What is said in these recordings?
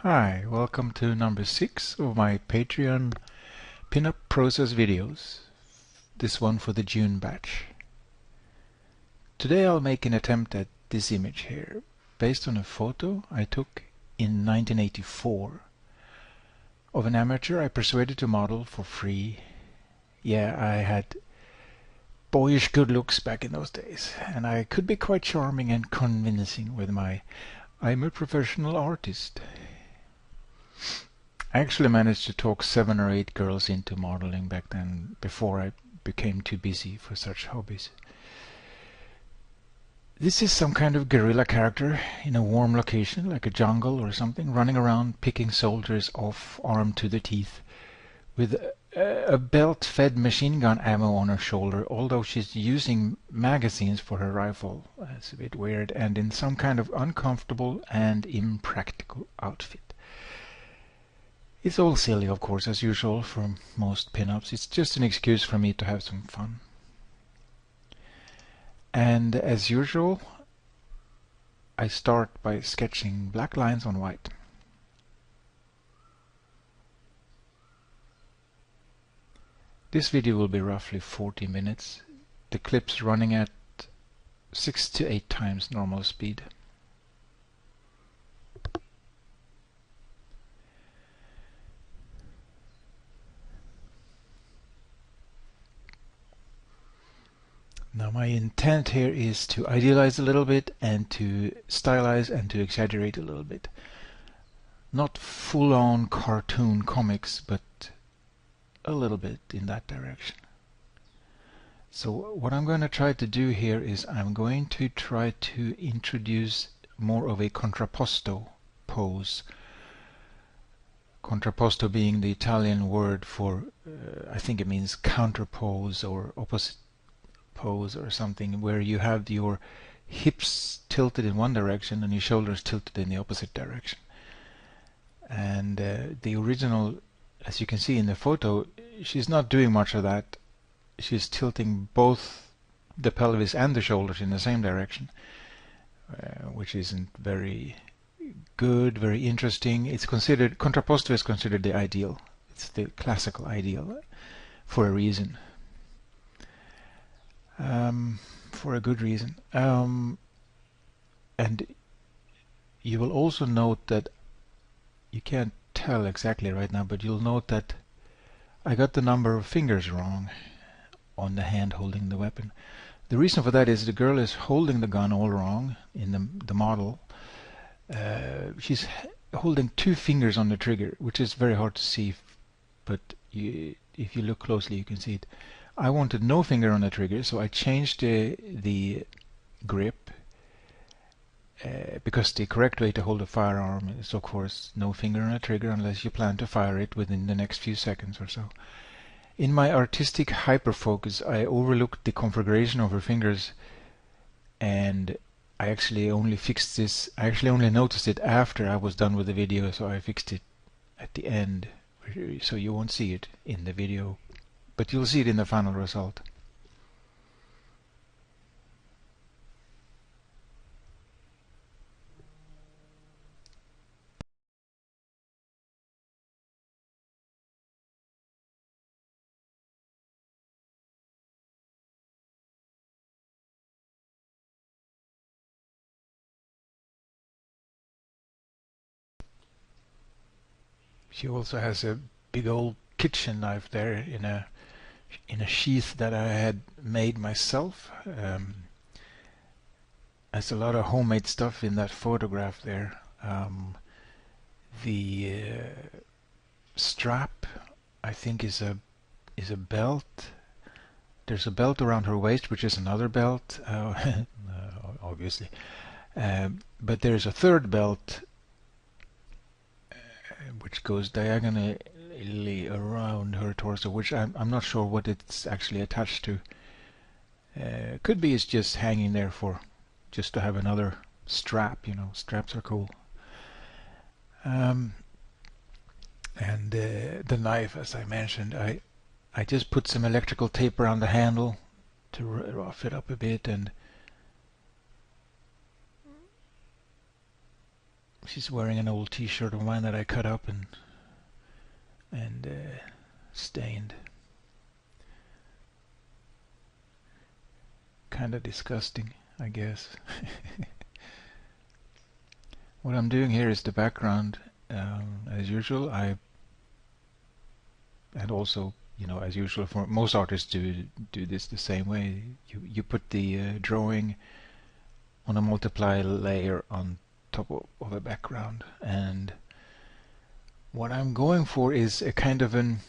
Hi, welcome to number 6 of my Patreon pinup process videos. This one for the June batch. Today I'll make an attempt at this image here, based on a photo I took in 1984 of an amateur I persuaded to model for free. Yeah, I had boyish good looks back in those days, and I could be quite charming and convincing with my "I'm a professional artist." I actually managed to talk 7 or 8 girls into modeling back then, before I became too busy for such hobbies. This is some kind of guerrilla character in a warm location, like a jungle or something, running around picking soldiers off armed to the teeth, with a belt-fed machine gun ammo on her shoulder, although she's using magazines for her rifle. That's a bit weird, and in some kind of uncomfortable and impractical outfit. It's all silly, of course, as usual for most pinups. It's just an excuse for me to have some fun. And as usual, I start by sketching black lines on white. This video will be roughly 40 minutes. The clip's running at 6 to 8 times normal speed. Now my intent here is to idealize a little bit and to stylize and to exaggerate a little bit. Not full-on cartoon comics, but a little bit in that direction. So what I'm going to try to do here is I'm going to try to introduce more of a contrapposto pose. Contrapposto being the Italian word for, I think it means counterpose or opposite pose or something, where you have your hips tilted in one direction and your shoulders tilted in the opposite direction. And the original, as you can see in the photo, she's not doing much of that. She's tilting both the pelvis and the shoulders in the same direction, which isn't very good, very interesting. It's considered, contrapposto is considered the ideal. It's the classical ideal for a reason. For a good reason. And you will also note that you can't tell exactly right now, but you'll note that I got the number of fingers wrong on the hand holding the weapon. The reason for that is the girl is holding the gun all wrong in the model. She's holding 2 fingers on the trigger, which is very hard to see, but if you look closely you can see it. I wanted no finger on the trigger, so I changed the grip, because the correct way to hold a firearm is, of course, no finger on the trigger unless you plan to fire it within the next few seconds or so. In my artistic hyperfocus, I overlooked the configuration of her fingers, and I actually only fixed this. I actually only noticed it after I was done with the video, so I fixed it at the end, so you won't see it in the video, but you'll see it in the final result. She also has a big old kitchen knife there in a sheath that I had made myself. There's a lot of homemade stuff in that photograph there. The strap, I think, is a belt. There's a belt around her waist, which is another belt, obviously. But there's a third belt which goes diagonally around her torso, which I'm not sure what it's actually attached to. Could be it's just hanging there just to have another strap. You know, straps are cool. And the knife, as I mentioned, I just put some electrical tape around the handle to rough it up a bit, and She's wearing an old t-shirt of mine that I cut up and stained. Kind of disgusting, I guess. What I'm doing here is the background. As usual, and also, as usual for most artists do this the same way. You put the drawing on a multiply layer on top of a background, and what I'm going for is a kind of an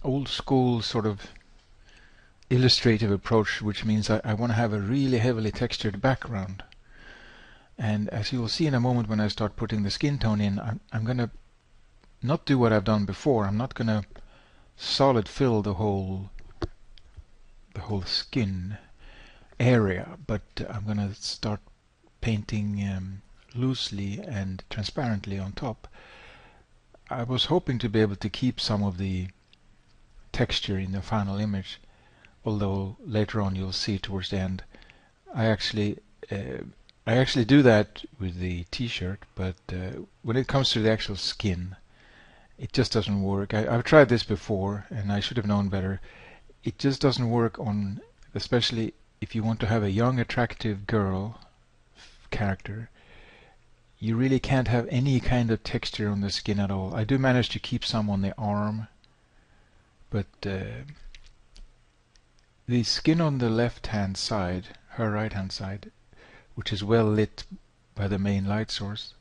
old school sort of illustrative approach, which means I want to have a really heavily textured background. And as you will see in a moment when I start putting the skin tone in, I'm going to not do what I've done before. I'm not going to solid fill the whole skin area, but I'm going to start painting loosely and transparently on top. I was hoping to be able to keep some of the texture in the final image, although later on you'll see towards the end I actually do that with the t-shirt, but when it comes to the actual skin, it just doesn't work. I've tried this before and I should have known better. It just doesn't work on, especially if you want to have a young attractive girl character. You really can't have any kind of texture on the skin at all. I do manage to keep some on the arm, but the skin on the left hand side, her right hand side, which is well lit by the main light source,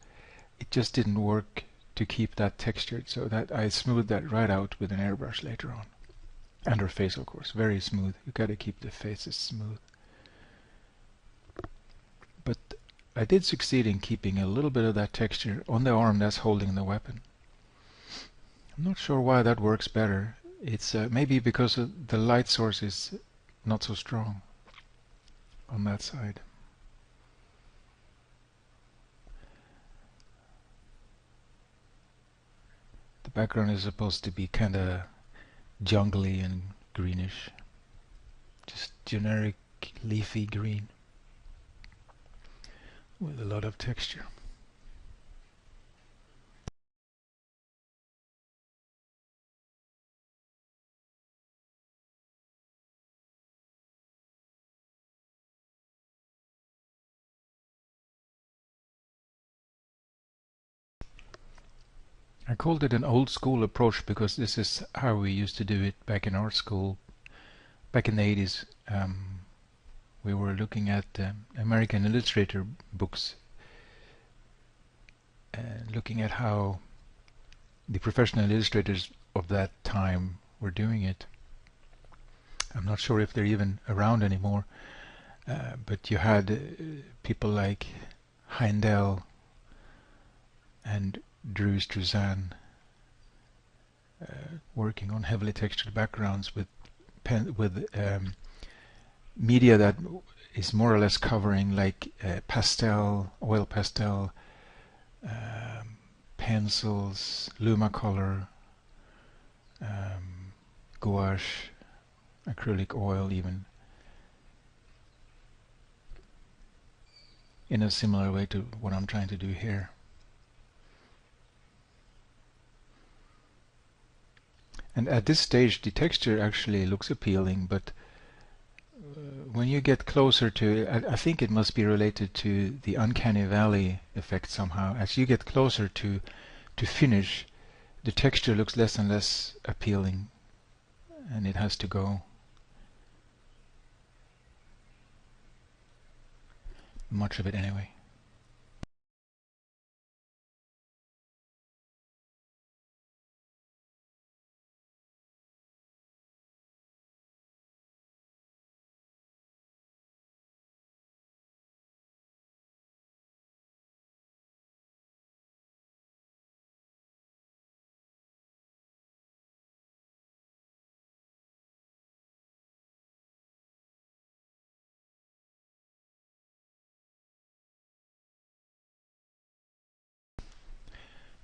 it just didn't work to keep that textured, so that I smoothed that right out with an airbrush later on. And her face, of course, very smooth. You gotta keep the faces smooth. But I did succeed in keeping a little bit of that texture on the arm that's holding the weapon. I'm not sure why that works better. It's maybe because the light source is not so strong on that side. The background is supposed to be kind of jungly and greenish, just generic leafy green with a lot of texture. I called it an old school approach because this is how we used to do it back in art school. Back in the 80s, we were looking at American Illustrator books, looking at how the professional illustrators of that time were doing it. I'm not sure if they're even around anymore, but you had people like Heindel and Drew Struzan working on heavily textured backgrounds with media that is more or less covering like pastel, oil pastel, pencils, Lumacolor, gouache, acrylic oil even, in a similar way to what I'm trying to do here. And at this stage the texture actually looks appealing, but when you get closer to it, I think it must be related to the uncanny valley effect somehow. As you get closer to finish, the texture looks less and less appealing, and it has to go. Much of it anyway.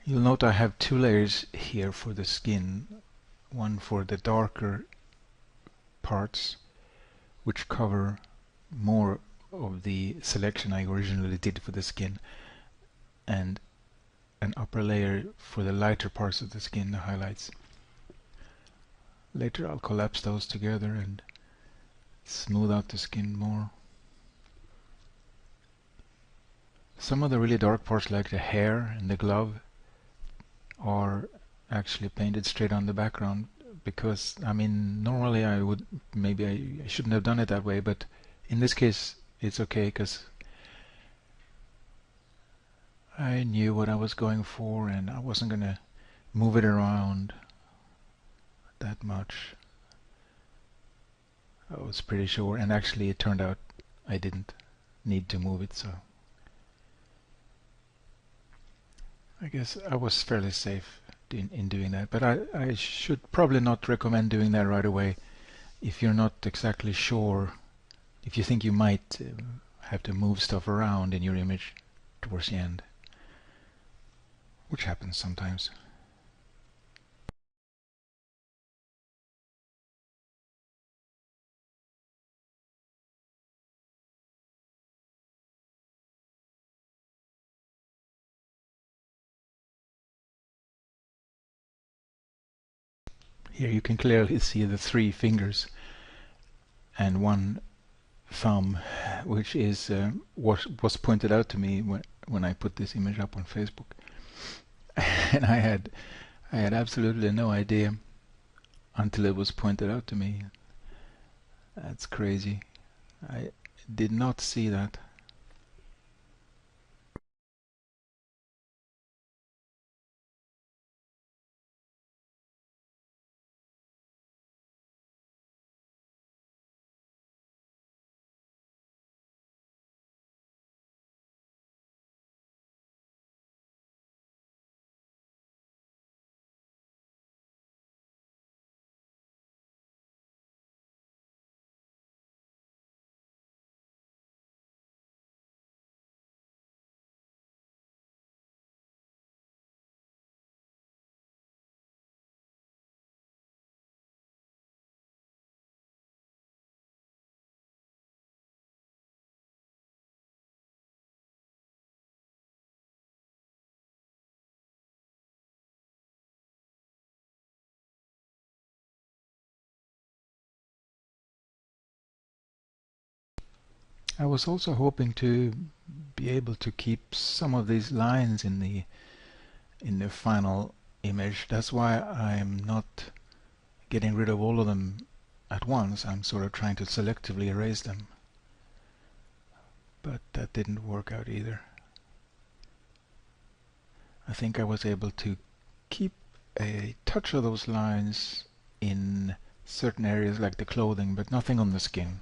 You'll note I have two layers here for the skin, one for the darker parts, which cover more of the selection I originally did for the skin, and an upper layer for the lighter parts of the skin, the highlights. Later I'll collapse those together and smooth out the skin more. Some of the really dark parts, like the hair and the glove, are actually painted straight on the background, because I mean normally I would, maybe I shouldn't have done it that way, but in this case it's okay because I knew what I was going for and I wasn't gonna move it around that much. I was pretty sure, and actually it turned out I didn't need to move it, so I guess I was fairly safe in doing that. But I should probably not recommend doing that right away if you're not exactly sure, if you think you might have to move stuff around in your image towards the end, which happens sometimes. Here you can clearly see the 3 fingers and 1 thumb, which is what was pointed out to me when I put this image up on Facebook. And I had absolutely no idea until it was pointed out to me. That's crazy. I did not see that. I was also hoping to be able to keep some of these lines in the final image. That's why I'm not getting rid of all of them at once. I'm sort of trying to selectively erase them. But that didn't work out either. I think I was able to keep a touch of those lines in certain areas like the clothing, but nothing on the skin.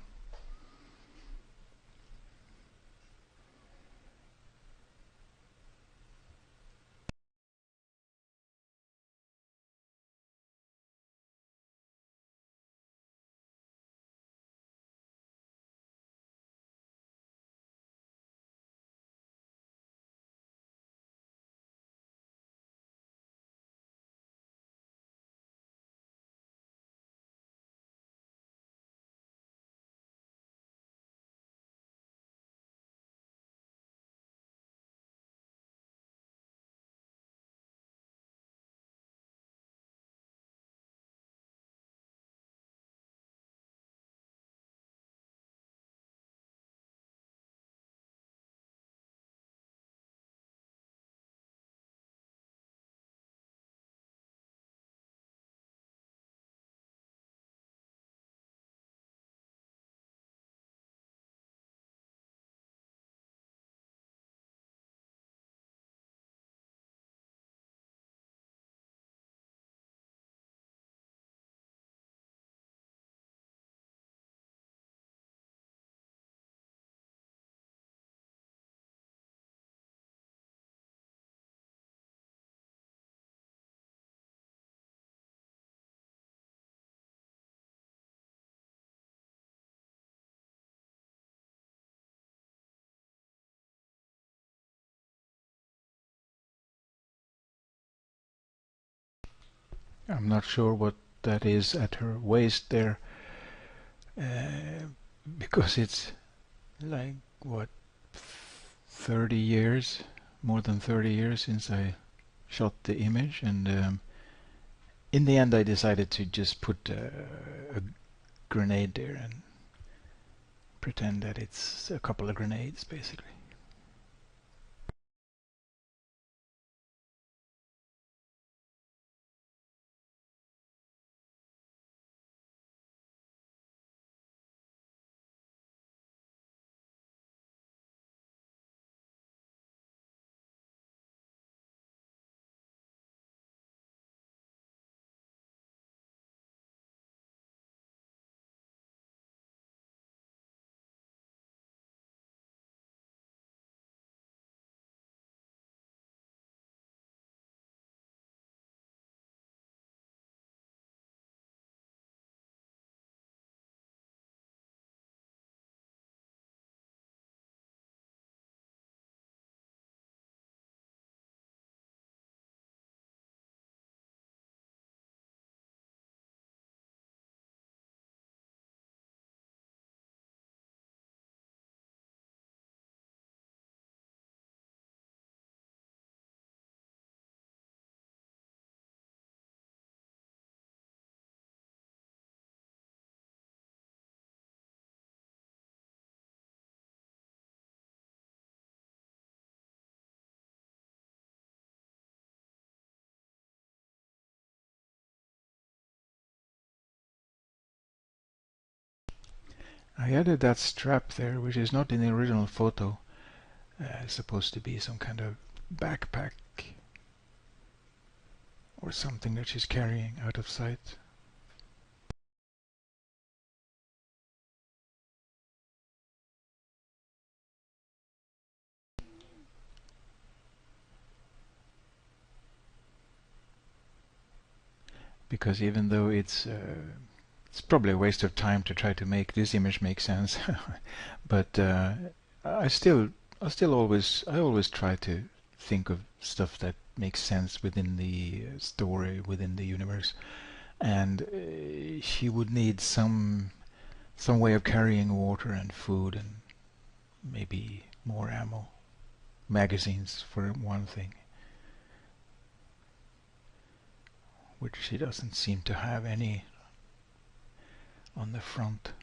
I'm not sure what that is at her waist there, uh, because it's like, what, 30 years, more than 30 years since I shot the image, and in the end I decided to just put a grenade there and pretend that it's a couple of grenades basically. I added that strap there, which is not in the original photo. It's supposed to be some kind of backpack or something that she's carrying out of sight. Because even though it's probably a waste of time to try to make this image make sense, but I still I always try to think of stuff that makes sense within the story, within the universe. And she would need some way of carrying water and food and maybe more ammo, magazines for one thing, which she doesn't seem to have any on the front.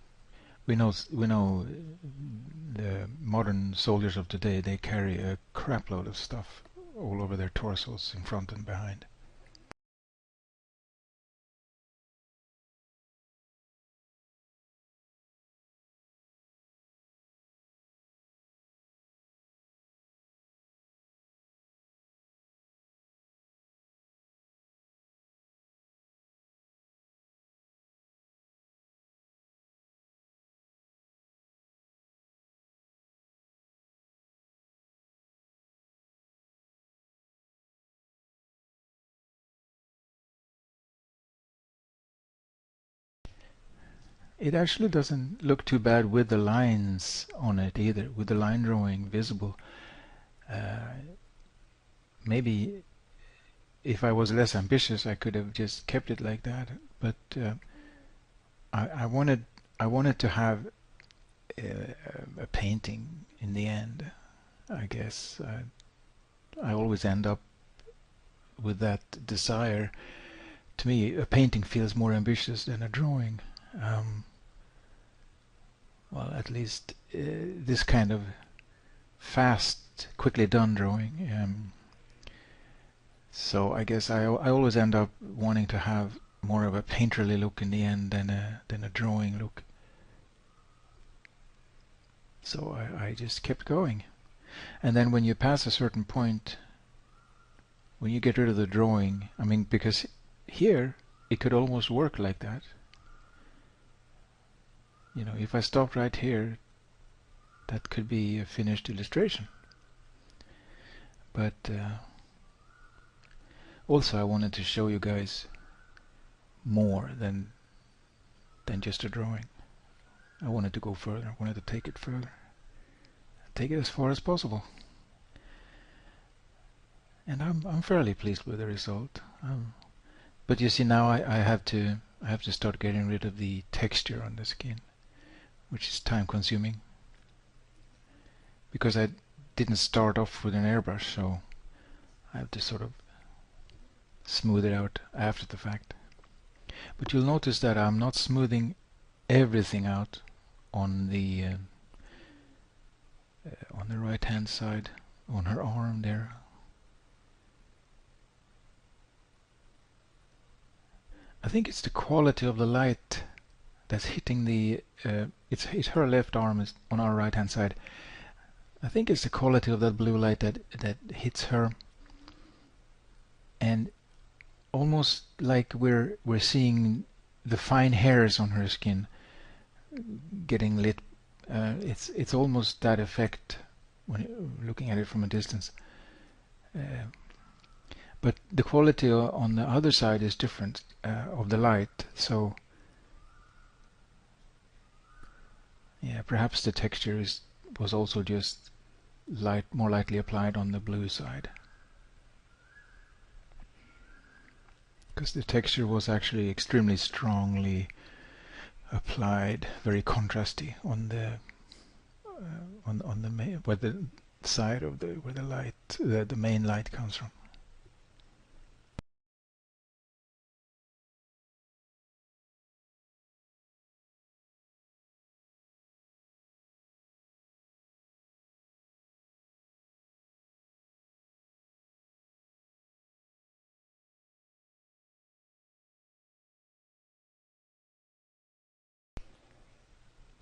We know the modern soldiers of today, they carry a crapload of stuff all over their torsos, in front and behind. It actually doesn't look too bad with the lines on it either, with the line drawing visible. Maybe if I was less ambitious, I could have just kept it like that. But I wanted to have a painting in the end. I guess I always end up with that desire. To me, a painting feels more ambitious than a drawing. Well, at least this kind of fast, quickly done drawing. So I guess I always end up wanting to have more of a painterly look in the end than a drawing look. So I just kept going. And then when you pass a certain point, when you get rid of the drawing, I mean, because here it could almost work like that. You know, if I stopped right here, that could be a finished illustration. But also I wanted to show you guys more than just a drawing. I wanted to go further. I wanted to take it further. Take it as far as possible. And I'm fairly pleased with the result. But you see, now I have to start getting rid of the texture on the skin, which is time consuming. Because I didn't start off with an airbrush, so I have to sort of smooth it out after the fact. But you'll notice that I'm not smoothing everything out on the right hand side, on her arm there. I think it's the quality of the light that's hitting the it's her left arm is on our right hand side. I think it's the quality of that blue light that hits her, and almost like we're seeing the fine hairs on her skin getting lit. It's almost that effect when looking at it from a distance. But the quality on the other side is different of the light, so yeah, perhaps the texture was also just more lightly applied on the blue side, because the texture was actually extremely strongly applied, very contrasty on the where the side of where the light, the main light comes from.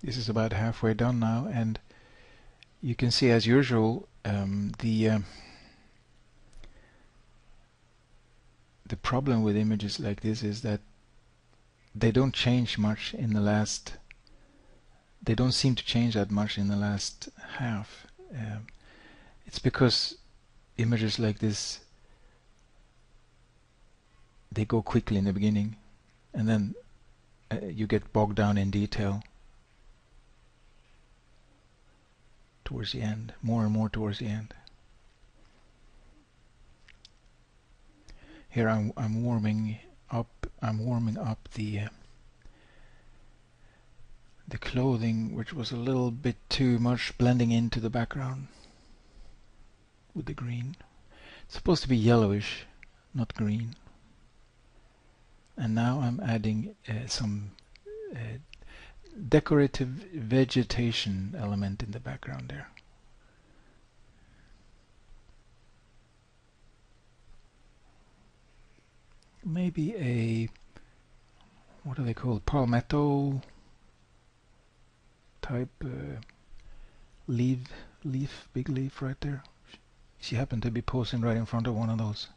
This is about halfway done now, and you can see, as usual, the problem with images like this is that they don't change much in the last. They don't seem to change that much in the last half. It's because images like this, they go quickly in the beginning, and then you get bogged down in detail towards the end, more and more towards the end. Here I'm warming up the clothing, which was a little bit too much blending into the background with the green. It's supposed to be yellowish, not green. And now I'm adding some decorative vegetation element in the background there. Maybe a, what do they call it, palmetto type leaf, big leaf right there. She happened to be posing right in front of one of those.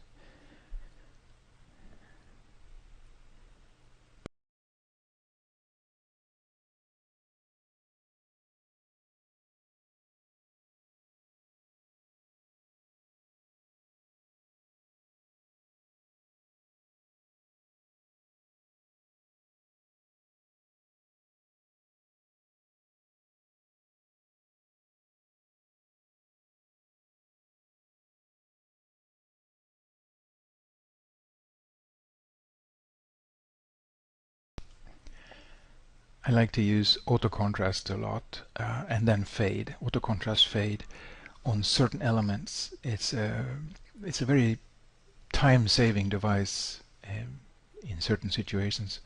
I like to use auto contrast a lot, and then fade, auto contrast fade on certain elements. It's a very time-saving device in certain situations.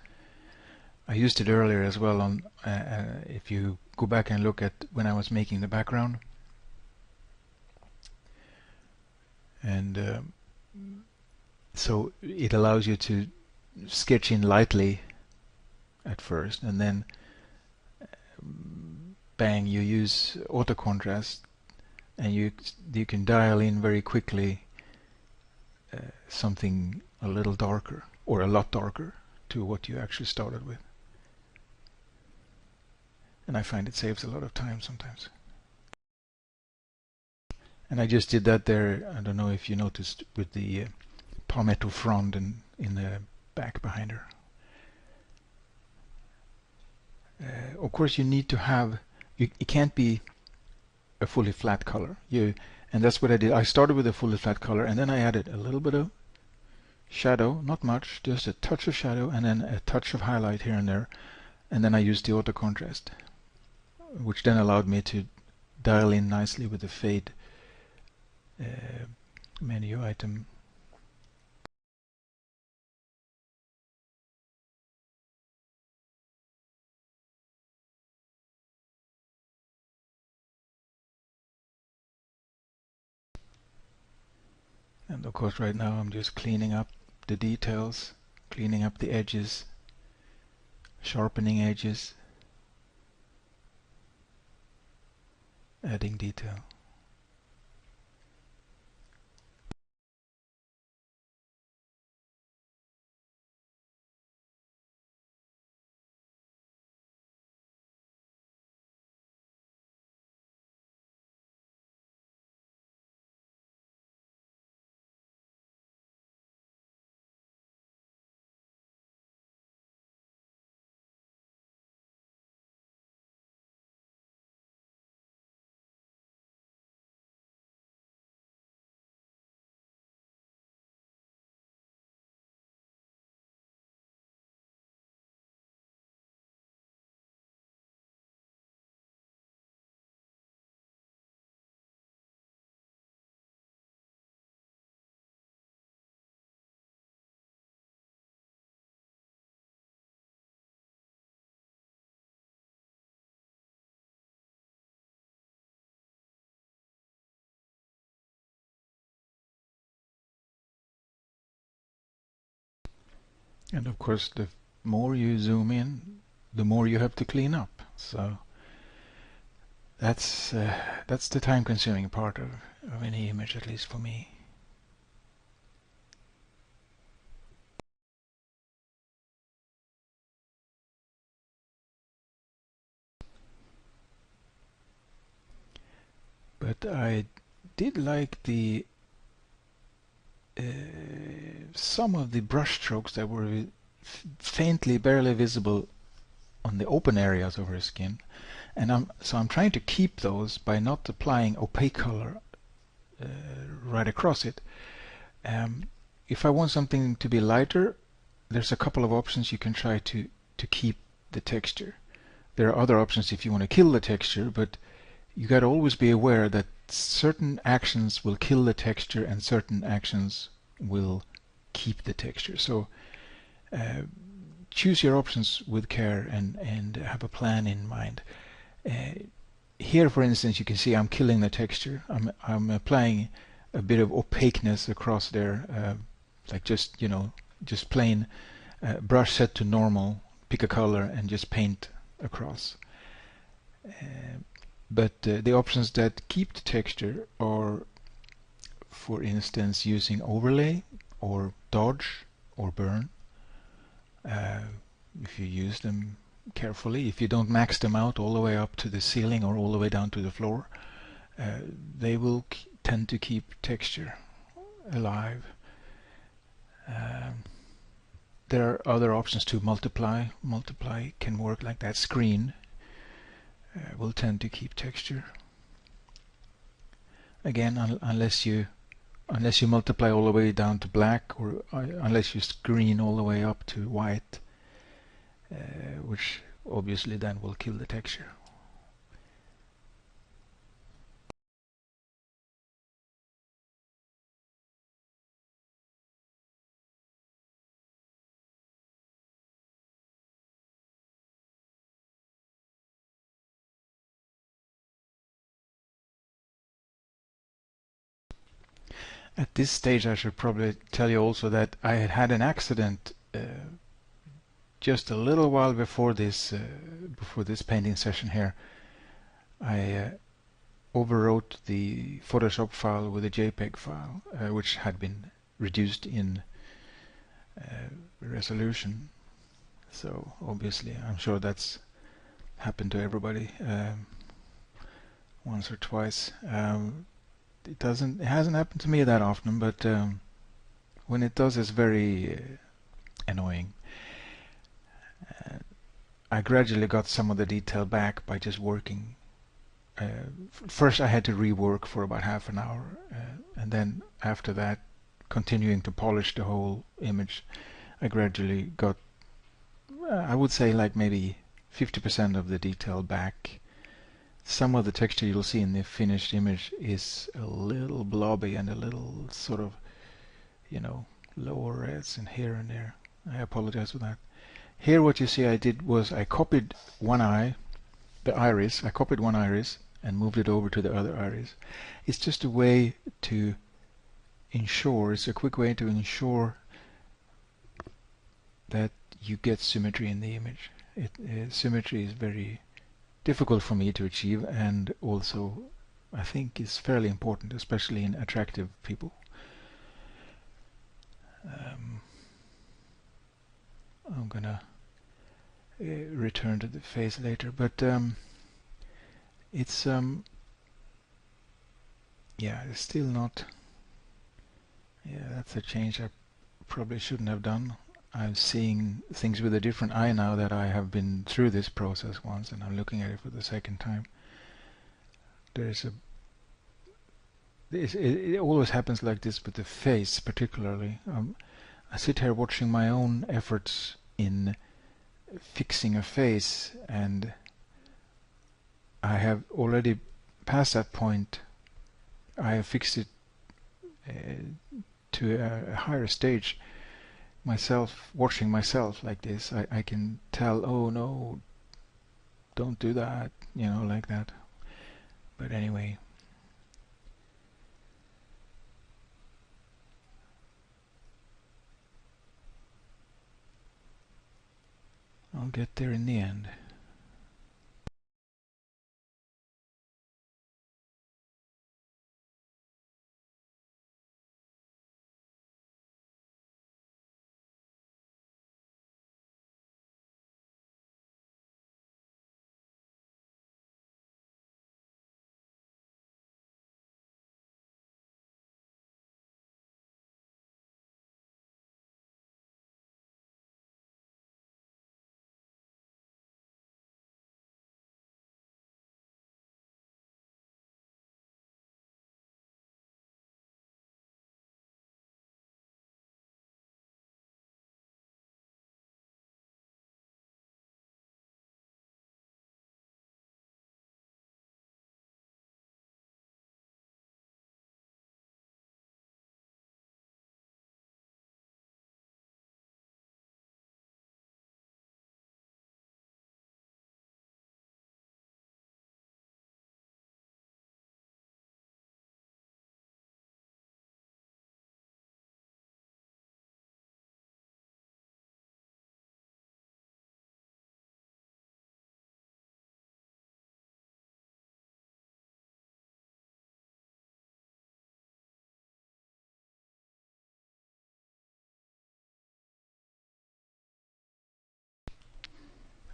I used it earlier as well on if you go back and look at when I was making the background, and so it allows you to sketch in lightly at first, and then bang, you use auto contrast, and you can dial in very quickly something a little darker or a lot darker to what you actually started with. And I find it saves a lot of time sometimes. And I just did that there. I don't know if you noticed with the palmetto frond in the back behind her. Of course, you need to have. It can't be a fully flat color. And that's what I did. I started with a fully flat color, and then I added a little bit of shadow, not much, just a touch of shadow, and then a touch of highlight here and there, and then I used the auto contrast, which then allowed me to dial in nicely with the fade menu item. And of course right now I'm just cleaning up the details, cleaning up the edges, sharpening edges, adding detail. And of course, the more you zoom in, the more you have to clean up. So that's the time-consuming part of any image, at least for me. But I did like the some of the brush strokes that were faintly, barely visible on the open areas of her skin, and I'm trying to keep those by not applying opaque color right across it. If I want something to be lighter, there's a couple of options you can try to keep the texture. There are other options if you want to kill the texture, but you got to always be aware that certain actions will kill the texture and certain actions will keep the texture. So choose your options with care and have a plan in mind. Here, for instance, you can see I'm killing the texture. I'm applying a bit of opaqueness across there, like just plain brush set to normal, pick a color and just paint across. But the options that keep the texture are, for instance, using overlay or dodge or burn. If you use them carefully, if you don't max them out all the way up to the ceiling or all the way down to the floor, they will tend to keep texture alive. There are other options to multiply. Multiply can work like that. Screen will tend to keep texture. Again, unless you multiply all the way down to black, or unless you screen all the way up to white, which obviously then will kill the texture. At this stage, I should probably tell you also that I had had an accident just a little while before this painting session here. I overwrote the Photoshop file with a JPEG file, which had been reduced in resolution. So obviously, I'm sure that's happened to everybody once or twice. It hasn't happened to me that often, but when it does, it's very annoying. I gradually got some of the detail back by just working. First I had to rework for about half an hour, and then after that, continuing to polish the whole image, I gradually got, I would say, like maybe 50% of the detail back. Some of the texture you'll see in the finished image is a little blobby and a little sort of, lower reds and here and there. I apologize for that. Here what you see I did was I copied one eye, the iris. I copied one iris and moved it over to the other iris. It's just a way to ensure, it's a quick way to ensure that you get symmetry in the image. Symmetry is very difficult for me to achieve, and also I think is fairly important, especially in attractive people. I'm gonna return to the face later, but it's yeah, it's still not. Yeah, that's a change I probably shouldn't have done. I'm seeing things with a different eye now that I have been through this process once, and I'm looking at it for the second time. There's a it always happens like this with the face, particularly. I sit here watching my own efforts in fixing a face, and I have already passed that point. I have fixed it to a higher stage myself, watching myself like this. I can tell, oh no, don't do that, like that. But anyway, I'll get there in the end.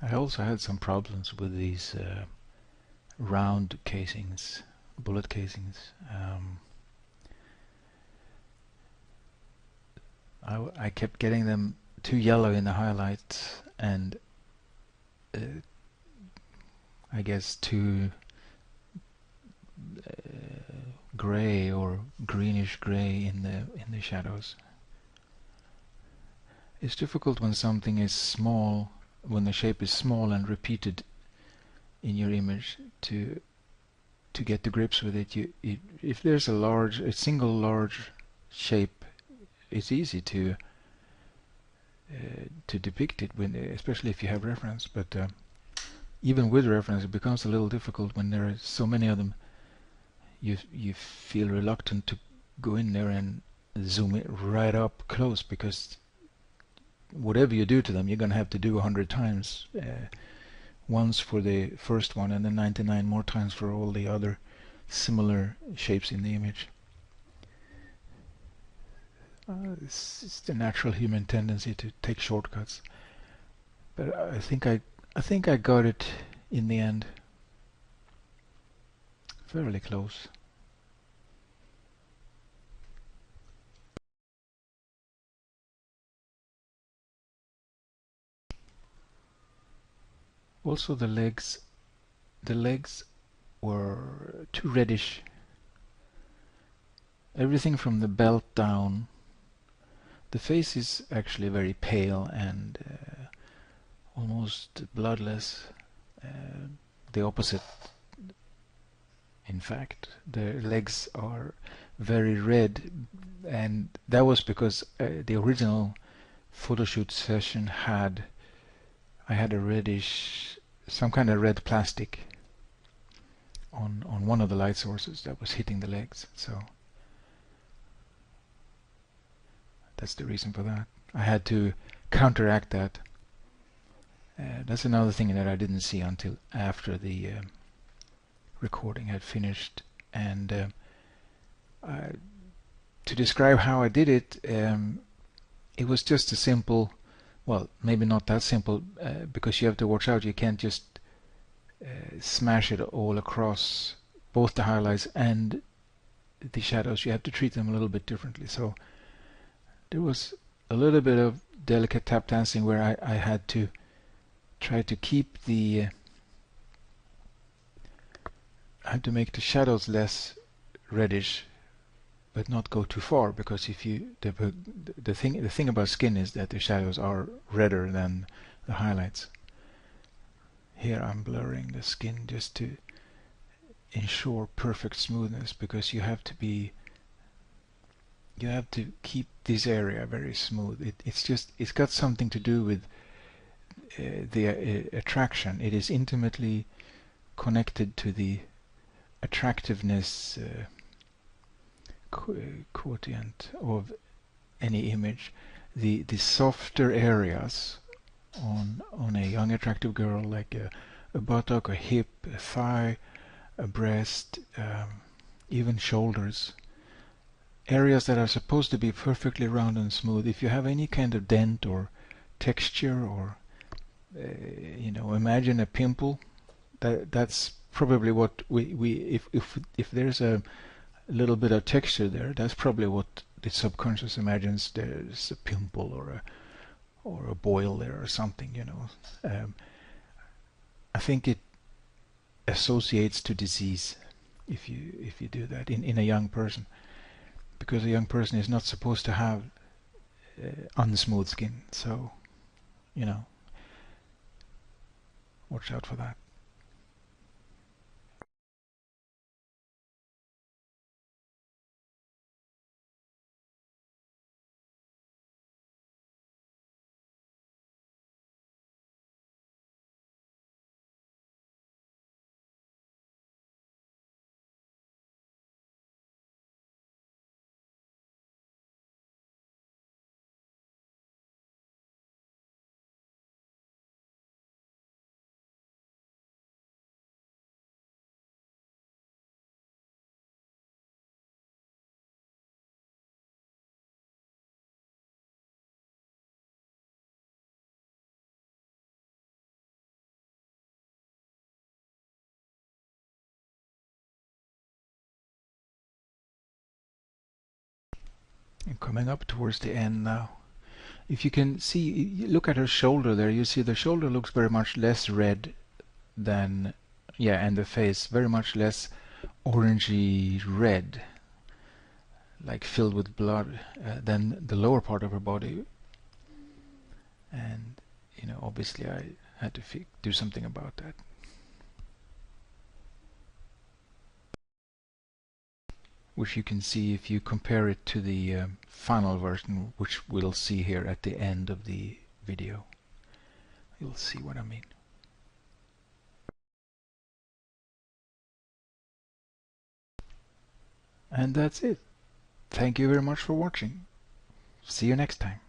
I also had some problems with these round casings, bullet casings. I kept getting them too yellow in the highlights, and I guess too gray or greenish gray in the shadows. It's difficult when something is small, when the shape is small and repeated in your image, to get to grips with it. If there's a single large shape, it's easy to depict it, especially if you have reference. But even with reference, it becomes a little difficult when there are so many of them. You feel reluctant to go in there and zoom it right up close, because whatever you do to them, you're going to have to do 100 times. Once for the first one, and then 99 more times for all the other similar shapes in the image. It's the natural human tendency to take shortcuts. But I think I got it in the end. Fairly close. Also the legs were too reddish. Everything from the belt down. The face is actually very pale and almost bloodless. The opposite, in fact. The legs are very red, and that was because the original photo shoot session I had a reddish, some kind of red plastic on one of the light sources that was hitting the legs. So That's the reason for that. I had to counteract that. That's another thing that I didn't see until after the recording had finished. And to describe how I did it, it was just a simple, well, maybe not that simple, because you have to watch out. You can't just smash it all across both the highlights and the shadows. You have to treat them a little bit differently. So there was a little bit of delicate tap dancing where I had to try to keep the I had to make the shadows less reddish, but not go too far, because if you the thing about skin is that the shadows are redder than the highlights. Here I'm blurring the skin just to ensure perfect smoothness, because you have to keep this area very smooth. It's got something to do with the attraction. It is intimately connected to the attractiveness quotient of any image. The softer areas on a young attractive girl, like a buttock, a hip, a thigh, a breast, even shoulders, areas that are supposed to be perfectly round and smooth. If you have any kind of dent or texture, or imagine a pimple, that's probably what we if there's a little bit of texture there, that's probably what the subconscious imagines. There's a pimple or a boil there or something. I think it associates to disease if you do that in a young person, because a young person is not supposed to have unsmooth skin. So watch out for that. And coming up towards the end now. If you can see, you look at her shoulder there, you see the shoulder looks very much less red than, and the face very much less orangey red, like filled with blood, than the lower part of her body. And obviously I had to do something about that. Which you can see if you compare it to the final version, which we'll see here at the end of the video. You'll see what I mean. And that's it. Thank you very much for watching. See you next time.